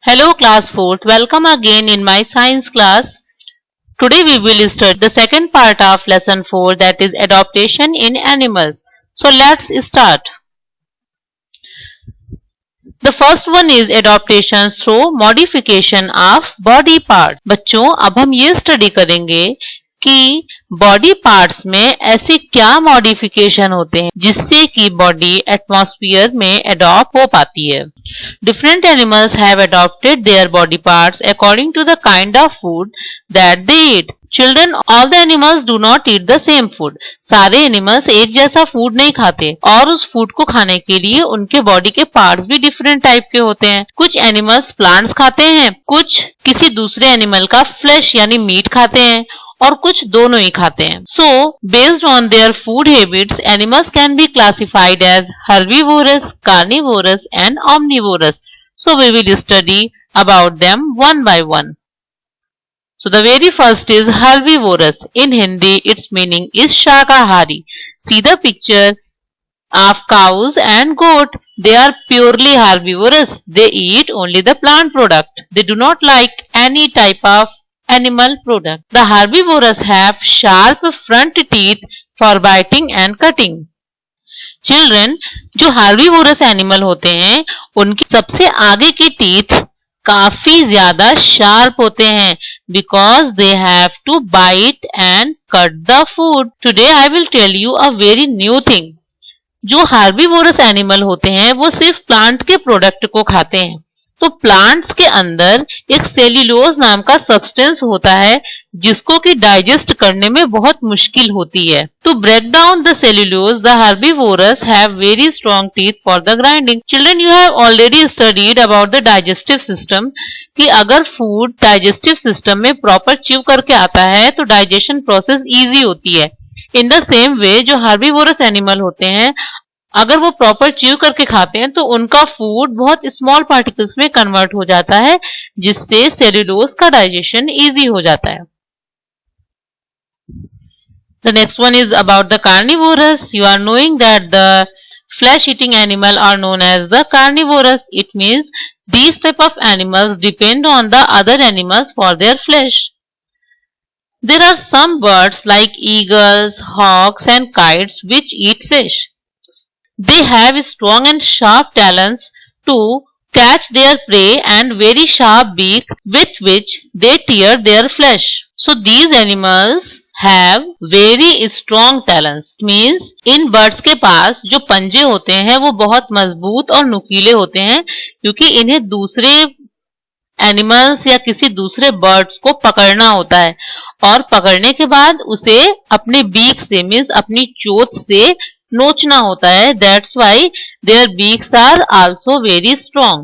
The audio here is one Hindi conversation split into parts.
Hello class 4th, welcome again in my science class. Today we will study the second part of lesson 4, that is adaptation in animals. So let's start. The first one is adaptation through modification of body parts. बच्चों अब हम ये स्टडी करेंगे कि बॉडी पार्ट्स में ऐसे क्या मॉडिफिकेशन होते हैं जिससे कि बॉडी एटमॉस्फेयर में अडॉप्ट हो पाती है. Different animals have adopted their body parts according to the kind of food that they eat. Children, all the animals do not eat the same food. सारे एनिमल्स एक जैसा फूड नहीं खाते और उस फूड को खाने के लिए उनके बॉडी के पार्ट्स भी डिफरेंट टाइप के होते हैं. कुछ एनिमल्स प्लांट्स खाते हैं, कुछ किसी दूसरे एनिमल का फ्लैश यानी मीट खाते हैं और कुछ दोनों ही खाते हैं. So, based on their food habits, animals can be classified as herbivorous, carnivorous and omnivorous. So, we will study about them one by one. So, the very first is herbivorous. In Hindi, its meaning is shakahari. See the picture of cows and goat. They are purely herbivorous. They eat only the plant product. They do not like any type of animal product. The herbivorous have sharp front teeth for biting and cutting. Children, जो herbivorous animal होते हैं उनके सबसे आगे के teeth काफी ज्यादा sharp होते हैं because they have to bite and cut the food. Today I will tell you a very new thing. जो herbivorous animal होते हैं वो सिर्फ plant के product को खाते हैं. तो प्लांट्स के अंदर एक सेल्यूलोज नाम का सब्सटेंस होता है जिसको कि डाइजेस्ट करने में बहुत मुश्किल होती है. To break down the cellulose the herbivorous have very strong teeth for the grinding. Children, you have already studied about the digestive system कि अगर फूड डाइजेस्टिव सिस्टम में प्रॉपर च्यू करके आता है तो डाइजेशन प्रोसेस इजी होती है. इन द सेम वे जो हर्बीवोरस एनिमल होते हैं अगर वो प्रॉपर च्यू करके खाते हैं तो उनका फूड बहुत स्मॉल पार्टिकल्स में कन्वर्ट हो जाता है जिससे सेल्यूलोज का डाइजेशन इजी हो जाता है. The next one is about the carnivorous. You are knowing that the flesh-eating animal are known as the carnivorous. It means these type of animals depend on the other animals for their flesh. There are some birds like eagles, hawks and kites which eat fish. They have strong and sharp talons to catch their prey and very sharp beak with which they tear their flesh. So these animals have very strong talons. Means in birds के पास जो पंजे होते हैं वो बहुत मजबूत और नुकीले होते हैं क्योंकि इन्हें दूसरे एनिमल्स या किसी दूसरे बर्ड्स को पकड़ना होता है और पकड़ने के बाद उसे अपने बीक से मीन्स अपनी चोंच से नोचना होता है. That's why their beaks are also very strong.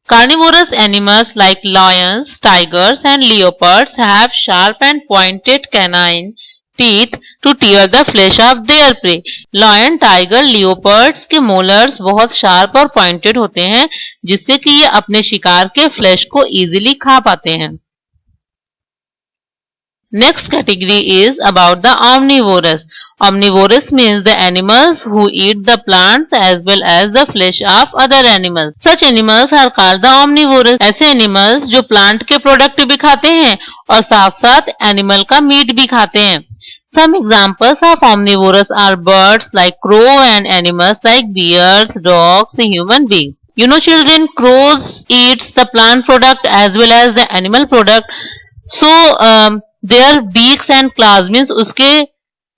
Carnivorous animals like lions, tigers and leopards have sharp and pointed canine teeth to tear the flesh of their prey. Lion, tiger, leopards के molars बहुत sharp और pointed होते हैं जिससे कि ये अपने शिकार के flesh को easily खा पाते हैं. Next category is about the omnivorous. Omnivorous means the animals who eat the plants as well as the flesh of other animals. Such animals are called the omnivorous. ऐसे animals जो plant के product भी खाते हैं और साथ साथ animal का meat भी खाते हैं. Some examples of omnivorous are birds like crow and animals like bears, dogs, human beings. You know children, crows eats the plant product as well as the animal product. So their beaks and claws means उसके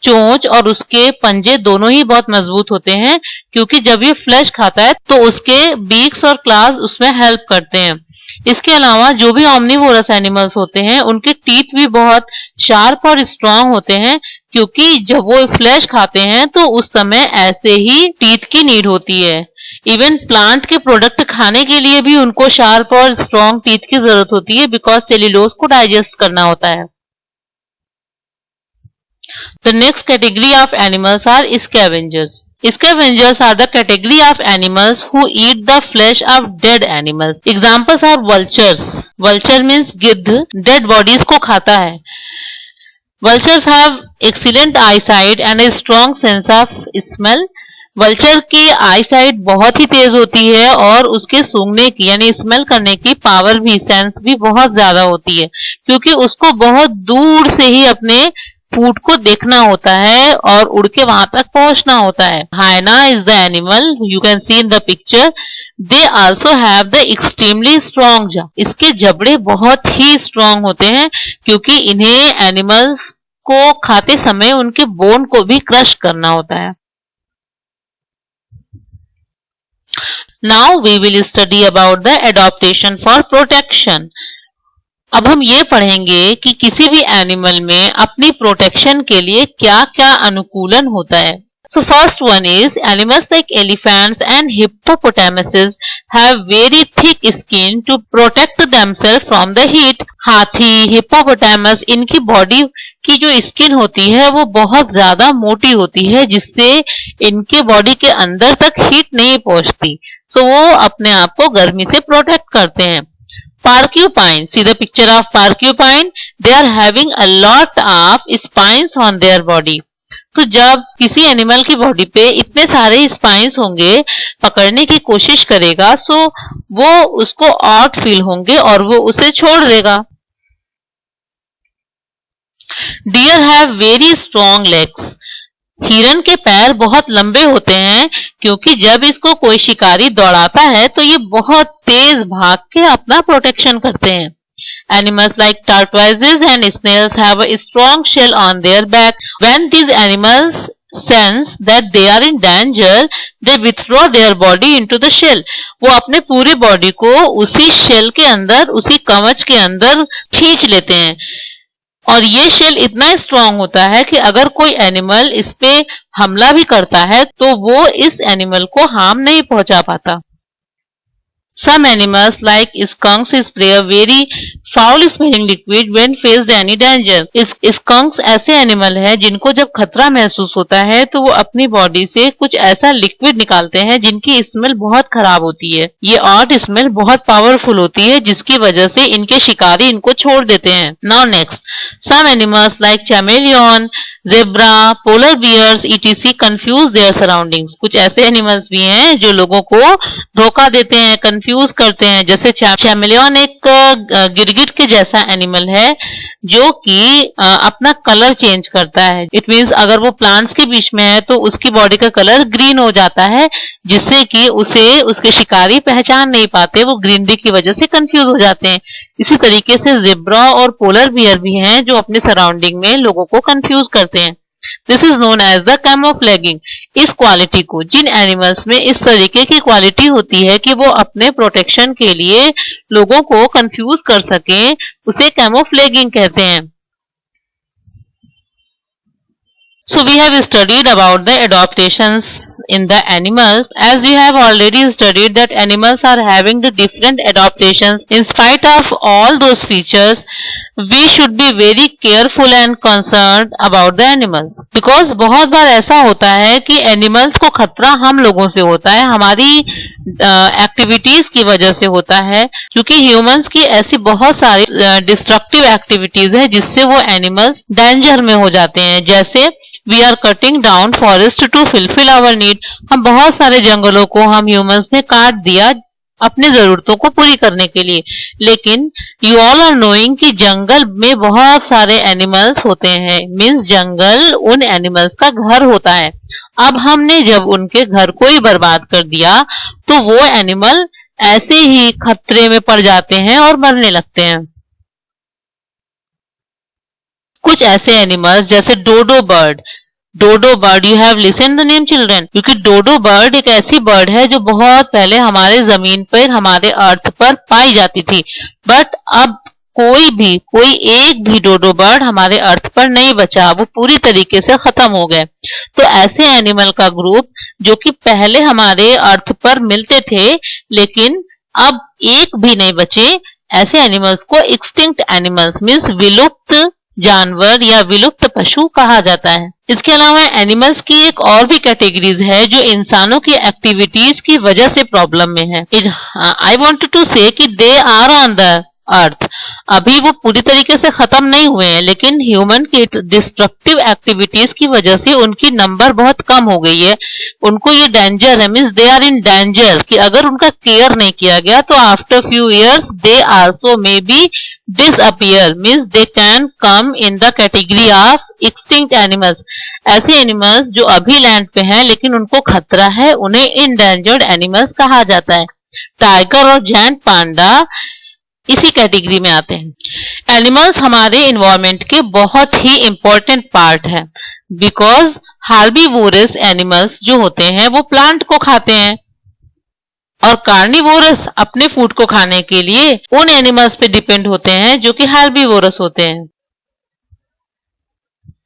चोंच और उसके पंजे दोनों ही बहुत मजबूत होते हैं क्योंकि जब ये फ्लैश खाता है तो उसके बीक्स और क्लास उसमें हेल्प करते हैं. इसके अलावा जो भी omnivorous एनिमल्स होते हैं उनके टीथ भी बहुत शार्प और स्ट्रांग होते हैं क्योंकि जब वो फ्लैश खाते हैं तो उस समय ऐसे ही टीथ की नीड होती है. इवन प्लांट के प्रोडक्ट खाने के लिए भी उनको शार्प और स्ट्रांग टीथ की जरूरत होती है बिकॉज सेल्यूलोज को डाइजेस्ट करना होता है. The next category of animals are scavengers. Scavengers are the category of animals who eat the flesh of dead animals. Examples are vultures. Vulture means गिद्ध dead bodies को खाता है. Vultures have excellent eyesight and a strong sense of smell. Vulture की आई साइट बहुत ही तेज होती है और उसके सूंघने की यानी स्मेल करने की पावर भी, सेंस भी बहुत ज्यादा होती है, क्योंकि उसको बहुत दूर से ही अपने फूड को देखना होता है और उड़ के वहां तक पहुंचना होता है। Hyena is the animal you can see in the picture. They also have the extremely strong jaw. इसके जबड़े बहुत ही स्ट्रॉन्ग होते हैं क्योंकि इन्हें एनिमल्स को खाते समय उनके बोन को भी क्रश करना होता है। Now we will study about the adaptation for protection. अब हम ये पढ़ेंगे कि किसी भी एनिमल में अपनी प्रोटेक्शन के लिए क्या क्या अनुकूलन होता है। So first one is animals like elephants and hippopotamuses have very thick skin to protect themselves from the heat. हाथी, हिप्पोपोटामस, इनकी बॉडी की जो स्किन होती है वो बहुत ज्यादा मोटी होती है जिससे इनके बॉडी के अंदर तक हीट नहीं पहुंचती, सो वो अपने आप को गर्मी से प्रोटेक्ट करते हैं। Porcupine, see the picture of porcupine, they are having a lot of spines on their body. तो जब किसी एनिमल की बॉडी पे इतने सारे स्पाइंस होंगे, पकड़ने की कोशिश करेगा सो वो उसको ऑड फील होंगे और वो उसे छोड़ देगा। Deer have very strong legs. हिरन के पैर बहुत लंबे होते हैं क्योंकि जब इसको कोई शिकारी दौड़ाता है तो ये बहुत तेज भाग के अपना प्रोटेक्शन करते हैं। Animals like tortoises and snails have a strong shell on their back. When these animals sense that they are in danger, they withdraw their body into the shell. वो अपने पूरे बॉडी को उसी शेल के अंदर, उसी कवच के अंदर खींच लेते हैं और ये शेल इतना स्ट्रांग होता है कि अगर कोई एनिमल इस पे हमला भी करता है तो वो इस एनिमल को हार्म नहीं पहुंचा पाता। Some animals like skunks spray a very foul smelling liquid when faced any danger. Skunks ऐसे एनिमल है जिनको जब खतरा महसूस होता है तो वो अपनी बॉडी से कुछ ऐसा लिक्विड निकालते हैं जिनकी स्मेल बहुत खराब होती है। ये ऑड स्मेल बहुत पावरफुल होती है जिसकी वजह से इनके शिकारी इनको छोड़ देते हैं। Now next, some animals like chameleon, zebra, polar bears etc confuse their surroundings. कुछ ऐसे एनिमल्स भी हैं जो लोगों को धोखा देते हैं, कंफ्यूज करते हैं। जैसे चैमेलियन एक गिरगिट के जैसा एनिमल है जो कि अपना कलर चेंज करता है। इट मीन्स अगर वो प्लांट्स के बीच में है तो उसकी बॉडी का कलर ग्रीन हो जाता है जिससे कि उसे उसके शिकारी पहचान नहीं पाते, वो ग्रीनरी की वजह से कंफ्यूज हो जाते हैं। इसी तरीके से ज़ेब्रा और पोलर बियर भी हैं जो अपने सराउंडिंग में लोगों को कंफ्यूज करते हैं। This is known as the camouflaging. इस क्वालिटी को, जिन एनिमल्स में इस तरीके की क्वालिटी होती है कि वो अपने प्रोटेक्शन के लिए लोगों को कंफ्यूज कर सकें, उसे कैमोफ्लेगिंग कहते हैं। So we have studied about the adaptations in the animals. As we have already studied that animals are having the different adaptations. In spite of all those features, we should be very careful and concerned about the animals. Because बहुत बार ऐसा होता है कि animals को खतरा हम लोगों से होता है, हमारी एक्टिविटीज की वजह से होता है, क्योंकि ह्यूमंस की ऐसी बहुत सारी डिस्ट्रक्टिव एक्टिविटीज है जिससे वो एनिमल्स डेंजर में हो जाते हैं। जैसे we are cutting down forest to fulfil our need. हम बहुत सारे जंगलों को हम ह्यूमंस ने काट दिया अपनी जरूरतों को पूरी करने के लिए, लेकिन यू ऑल आर नोइंग कि जंगल में बहुत सारे एनिमल्स होते हैं। मीन्स जंगल उन एनिमल्स का घर होता है। अब हमने जब उनके घर को ही बर्बाद कर दिया तो वो एनिमल ऐसे ही खतरे में पड़ जाते हैं और मरने लगते हैं। कुछ ऐसे एनिमल्स जैसे dodo bird, you have listen the name children, क्योंकि डोडो बर्ड एक ऐसी बर्ड है जो बहुत पहले हमारे जमीन पर, हमारे अर्थ पर पाई जाती थी, बट अब कोई एक भी डोडो बर्ड हमारे अर्थ पर नहीं बचा, वो पूरी तरीके से खत्म हो गए। तो ऐसे एनिमल का ग्रुप जो कि पहले हमारे अर्थ पर मिलते थे लेकिन अब एक भी नहीं बचे, ऐसे एनिमल्स को एक्सटिंक्ट एनिमल्स मीन्स विलुप्त जानवर या विलुप्त पशु कहा जाता है। इसके अलावा एनिमल्स की एक और भी कैटेगरीज है जो इंसानों की एक्टिविटीज की वजह से प्रॉब्लम में है। आई वांटेड टू से कि they are on the earth. अभी वो पूरी तरीके से खत्म नहीं हुए हैं, लेकिन ह्यूमन की डिस्ट्रक्टिव एक्टिविटीज की वजह से उनकी नंबर बहुत कम हो गई है। उनको ये डेंजर है, means they are in danger, कि अगर उनका केयर नहीं किया गया तो after few years they also may be disappear, means they can come in the category of extinct animals. ऐसे एनिमल्स जो अभी लैंड पे हैं लेकिन उनको खतरा है, उन्हें इंडेंजर्ड एनिमल्स कहा जाता है। टाइगर और जायंट पांडा इसी कैटेगरी में आते हैं। एनिमल्स हमारे इन्वायरमेंट के बहुत ही इंपॉर्टेंट पार्ट है, बिकॉज हार्बीवोरस एनिमल्स जो होते हैं वो प्लांट को खाते हैं और कार्निवोरस अपने फूड को खाने के लिए उन एनिमल्स पे डिपेंड होते हैं जो कि हार्बीवोरस होते हैं।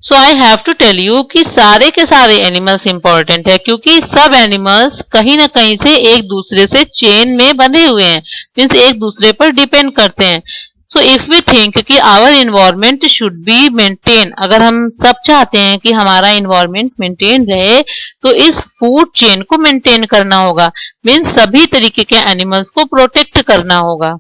So I have to tell you कि सारे के सारे एनिमल्स इंपॉर्टेंट है, क्योंकि सब एनिमल्स कहीं ना कहीं से एक दूसरे से चेन में बंधे हुए हैं, मीन्स एक दूसरे पर डिपेंड करते हैं। सो इफ वी थिंक कि our environment should be maintain, अगर हम सब चाहते हैं कि हमारा इन्वायरमेंट मेंटेन रहे तो इस फूड चेन को मेंटेन करना होगा, मीन्स सभी तरीके के एनिमल्स को प्रोटेक्ट करना होगा।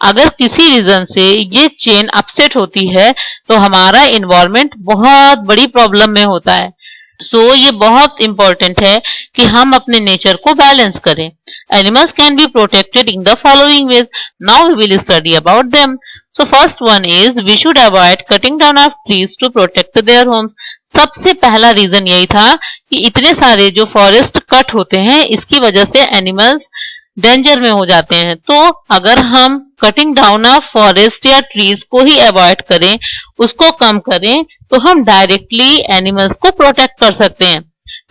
अगर किसी रीजन से ये चेन अपसेट होती है तो हमारा इन्वायरमेंट बहुत बड़ी प्रॉब्लम में होता है। सो ये बहुत इंपॉर्टेंट है कि हम अपने नेचर को बैलेंस करें। Animals can be protected in the following ways, now we will study about them. So first one is we should avoid cutting down of trees to protect their homes. सबसे पहला रीजन यही था कि इतने सारे जो फॉरेस्ट कट होते हैं इसकी वजह से एनिमल्स डेंजर में हो जाते हैं। तो अगर हम कटिंग डाउन ऑफ फॉरेस्ट या ट्रीज को ही अवॉइड करें, उसको कम करें, तो हम डायरेक्टली एनिमल्स को प्रोटेक्ट कर सकते हैं।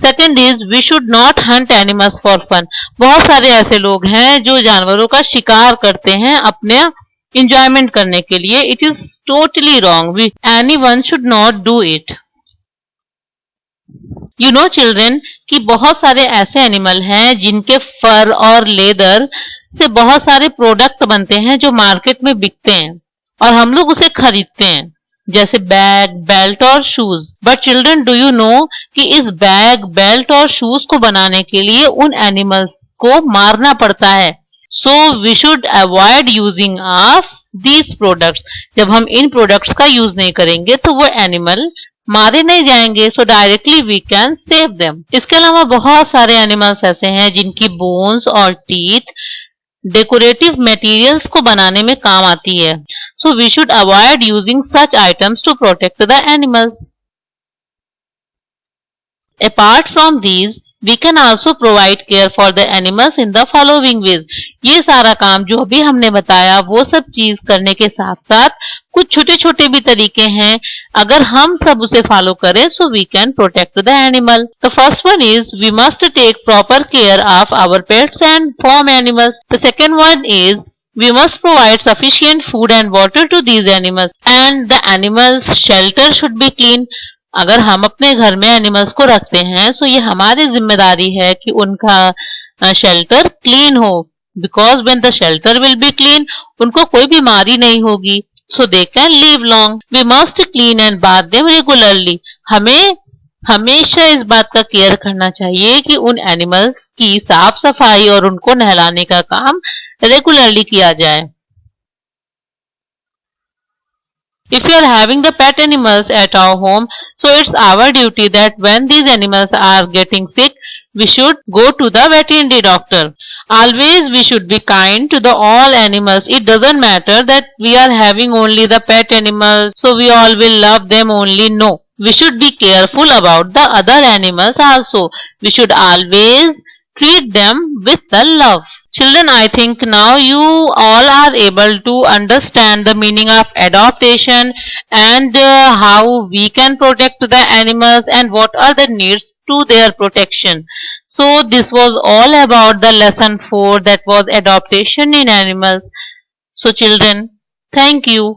Second is we should not hunt animals for fun. बहुत सारे ऐसे लोग हैं जो जानवरों का शिकार करते हैं अपने इंजॉयमेंट करने के लिए। It is totally wrong, anyone should not do it. You know children कि बहुत सारे ऐसे एनिमल हैं जिनके फर और लेदर से बहुत सारे प्रोडक्ट बनते हैं जो मार्केट में बिकते हैं और हम लोग उसे खरीदते हैं, जैसे बैग, बेल्ट और shoes. But children do you know कि इस बैग, बेल्ट और शूज को बनाने के लिए उन एनिमल्स को मारना पड़ता है। So we should avoid using of these products. जब हम इन प्रोडक्ट्स का यूज नहीं करेंगे तो वो एनिमल मारे नहीं जाएंगे, so directly we can save them. इसके अलावा बहुत सारे एनिमल्स ऐसे हैं जिनकी बोन्स और टीथ डेकोरेटिव मटेरियल्स को बनाने में काम आती है। So we should avoid using such items to protect the animals. Apart from these we can also provide care for the animals in the following ways। ये सारा काम जो अभी हमने बताया वो सब चीज करने के साथ साथ कुछ छोटे छोटे भी तरीके हैं, अगर हम सब उसे फॉलो करें so we can protect the animal। The first one is we must take proper care of our pets and farm animals। The second one is we must provide sufficient food and water to these animals and the animals shelter should be clean। अगर हम अपने घर में एनिमल्स को रखते हैं तो ये हमारी जिम्मेदारी है कि उनका शेल्टर क्लीन हो, because when the shelter will be clean उनको कोई बीमारी नहीं होगी, so they can live long. We must clean and bath them regularly. हमें हमेशा इस बात का केयर करना चाहिए कि उन एनिमल्स की साफ सफाई और उनको नहलाने का काम रेगुलरली किया जाए। If we are having the pet animals at our home, so it's our duty that when these animals are getting sick, we should go to the veterinary doctor. Always we should be kind to the all animals. It doesn't matter that we are having only the pet animals, so we all will love them only. No, we should be careful about the other animals also. We should always treat them with the love. Children, I think now you all are able to understand the meaning of adaptation and how we can protect the animals and what are the needs to their protection. So this was all about the lesson 4, that was adaptation in animals. So children, thank you.